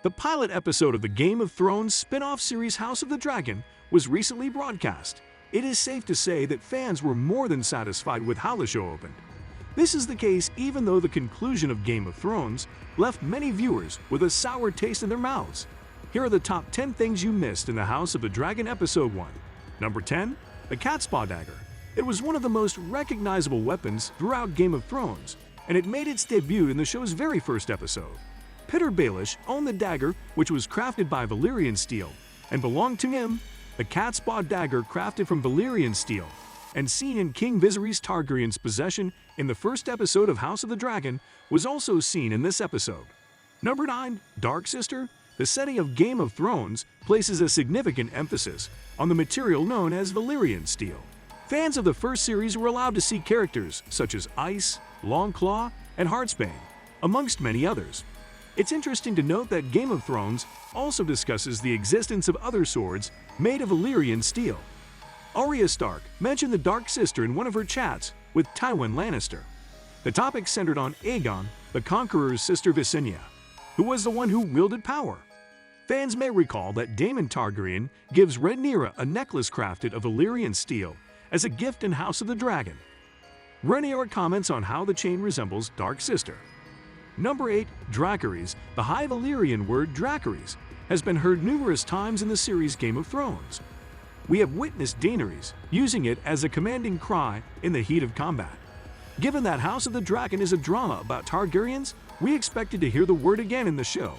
The pilot episode of the Game of Thrones spin-off series House of the Dragon was recently broadcast. It is safe to say that fans were more than satisfied with how the show opened. This is the case even though the conclusion of Game of Thrones left many viewers with a sour taste in their mouths. Here are the top 10 things you missed in the House of the Dragon Episode 1. Number 10. The Catspaw Dagger. It was one of the most recognizable weapons throughout Game of Thrones, and it made its debut in the show's very first episode. Petyr Baelish owned the dagger, which was crafted by Valyrian steel, and belonged to him. The Catspaw Dagger, crafted from Valyrian steel, and seen in King Viserys Targaryen's possession in the first episode of House of the Dragon, was also seen in this episode. Number 9. Dark Sister. The setting of Game of Thrones places a significant emphasis on the material known as Valyrian steel. Fans of the first series were allowed to see characters such as Ice, Longclaw, and Heartsbane, amongst many others. It's interesting to note that Game of Thrones also discusses the existence of other swords made of Valyrian steel. Arya Stark mentioned the Dark Sister in one of her chats with Tywin Lannister. The topic centered on Aegon, the Conqueror's sister Visenya, who was the one who wielded power. Fans may recall that Daemon Targaryen gives Rhaenyra a necklace crafted of Valyrian steel as a gift in House of the Dragon. Rhaenyra comments on how the chain resembles Dark Sister. Number 8. Dracarys. The High Valyrian word Dracarys has been heard numerous times in the series Game of Thrones. We have witnessed Daenerys using it as a commanding cry in the heat of combat. Given that House of the Dragon is a drama about Targaryens, we expected to hear the word again in the show.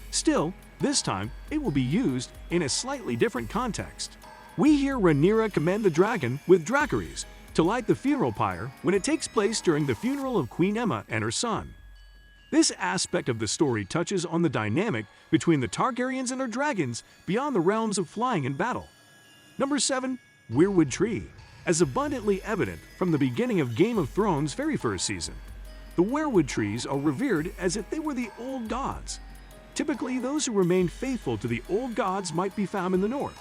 Still, this time, it will be used in a slightly different context. We hear Rhaenyra command the dragon with Dracarys to light the funeral pyre when it takes place during the funeral of Queen Aemma and her son. This aspect of the story touches on the dynamic between the Targaryens and their dragons beyond the realms of flying and battle. Number 7. Weirwood Tree. As abundantly evident from the beginning of Game of Thrones' very first season, the weirwood trees are revered as if they were the old gods. Typically, those who remained faithful to the old gods might be found in the north.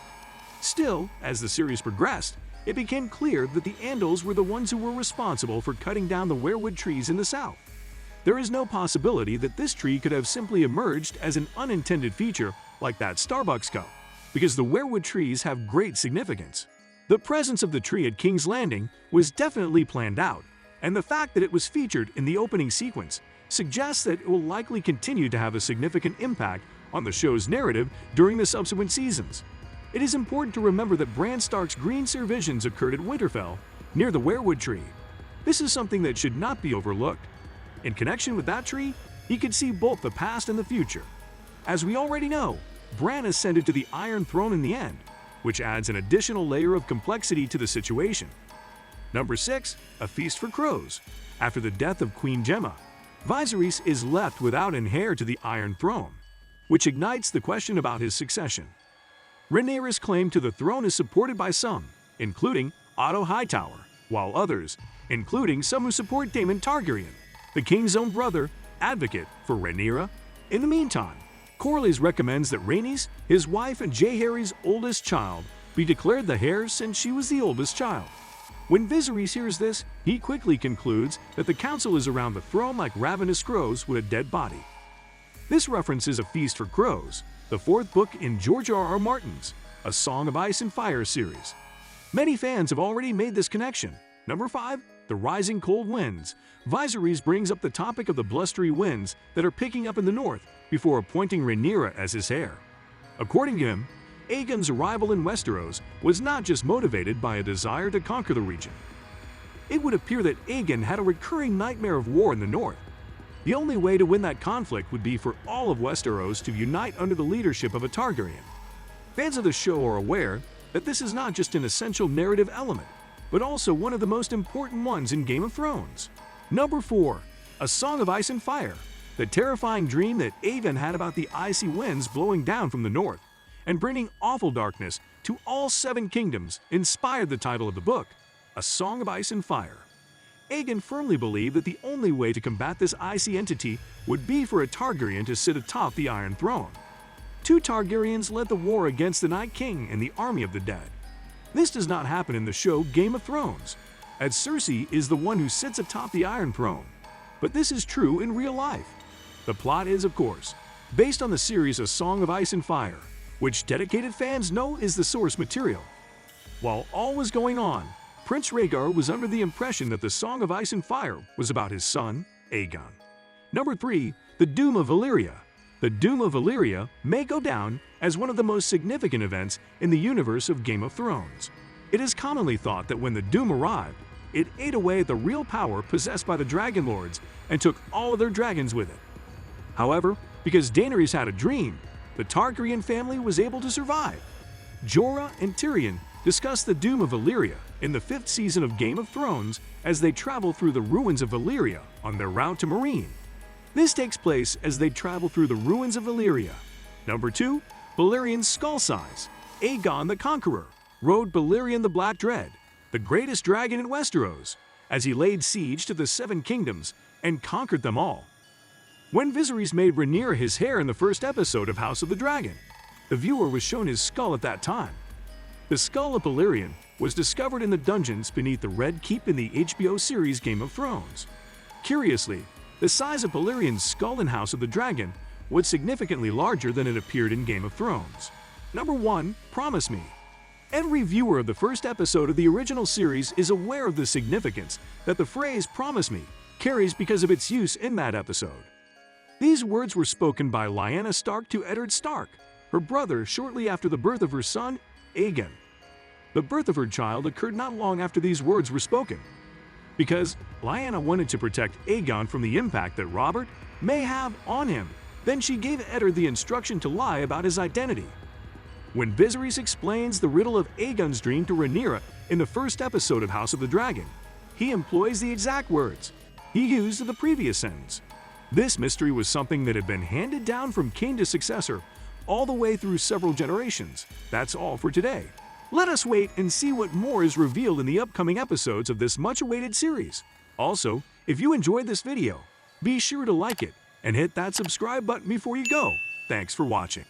Still, as the series progressed, it became clear that the Andals were the ones who were responsible for cutting down the weirwood trees in the south. There is no possibility that this tree could have simply emerged as an unintended feature like that Starbucks cup, because the weirwood trees have great significance. The presence of the tree at King's Landing was definitely planned out, and the fact that it was featured in the opening sequence suggests that it will likely continue to have a significant impact on the show's narrative during the subsequent seasons. It is important to remember that Bran Stark's green seer visions occurred at Winterfell, near the weirwood tree. This is something that should not be overlooked. In connection with that tree, he could see both the past and the future. As we already know, Bran ascended to the Iron Throne in the end, which adds an additional layer of complexity to the situation. Number 6. A Feast for Crows. After the death of Queen Gemma, Viserys is left without an heir to the Iron Throne, which ignites the question about his succession. Rhaenyra's claim to the throne is supported by some, including Otto Hightower, while others, including some who support Daemon Targaryen, the king's own brother, advocate for Rhaenyra. In the meantime, Corlys recommends that Rhaenys, his wife and Jaehaerys' oldest child, be declared the heir since she was the oldest child. When Viserys hears this, he quickly concludes that the council is around the throne like ravenous crows with a dead body. This references A Feast for Crows, the fourth book in George R.R. Martin's A Song of Ice and Fire series. Many fans have already made this connection. Number 5. The Rising Cold Winds. Viserys brings up the topic of the blustery winds that are picking up in the north before appointing Rhaenyra as his heir. According to him, Aegon's arrival in Westeros was not just motivated by a desire to conquer the region. It would appear that Aegon had a recurring nightmare of war in the north. The only way to win that conflict would be for all of Westeros to unite under the leadership of a Targaryen. Fans of the show are aware that this is not just an essential narrative element, but also one of the most important ones in Game of Thrones. Number 4. A Song of Ice and Fire. The terrifying dream that Aegon had about the icy winds blowing down from the north and bringing awful darkness to all 7 kingdoms inspired the title of the book, A Song of Ice and Fire. Aegon firmly believed that the only way to combat this icy entity would be for a Targaryen to sit atop the Iron Throne. 2 Targaryens led the war against the Night King and the Army of the Dead. This does not happen in the show Game of Thrones, as Cersei is the one who sits atop the Iron Throne. But this is true in real life. The plot is, of course, based on the series A Song of Ice and Fire, which dedicated fans know is the source material. While all was going on, Prince Rhaegar was under the impression that the Song of Ice and Fire was about his son, Aegon. Number 3. The Doom of Valyria. The Doom of Valyria may go down as one of the most significant events in the universe of Game of Thrones. It is commonly thought that when the Doom arrived, it ate away at the real power possessed by the Dragon Lords and took all of their dragons with it. However, because Daenerys had a dream, the Targaryen family was able to survive. Jorah and Tyrion discuss the Doom of Valyria in the 5th season of Game of Thrones as they travel through the ruins of Valyria on their route to Meereen. This takes place as they travel through the ruins of Valyria. Number 2. Balerion Skull Size. Aegon the Conqueror rode Balerion the Black Dread, the greatest dragon in Westeros, as he laid siege to the 7 kingdoms and conquered them all. When Viserys made Rhaenyra his hair in the first episode of House of the Dragon, the viewer was shown his skull at that time. The skull of Balerion was discovered in the dungeons beneath the Red Keep in the HBO series Game of Thrones. Curiously, the size of Balerion's skull in House of the Dragon was significantly larger than it appeared in Game of Thrones. Number 1. Promise Me. Every viewer of the first episode of the original series is aware of the significance that the phrase "promise me" carries because of its use in that episode. These words were spoken by Lyanna Stark to Eddard Stark, her brother, shortly after the birth of her son, Aegon. The birth of her child occurred not long after these words were spoken. Because Lyanna wanted to protect Aegon from the impact that Robert may have on him, then she gave Eddard the instruction to lie about his identity. When Viserys explains the riddle of Aegon's dream to Rhaenyra in the first episode of House of the Dragon, he employs the exact words he used in the previous sentence. This mystery was something that had been handed down from king to successor all the way through several generations. That's all for today. Let us wait and see what more is revealed in the upcoming episodes of this much-awaited series. Also, if you enjoyed this video, be sure to like it and hit that subscribe button before you go. Thanks for watching.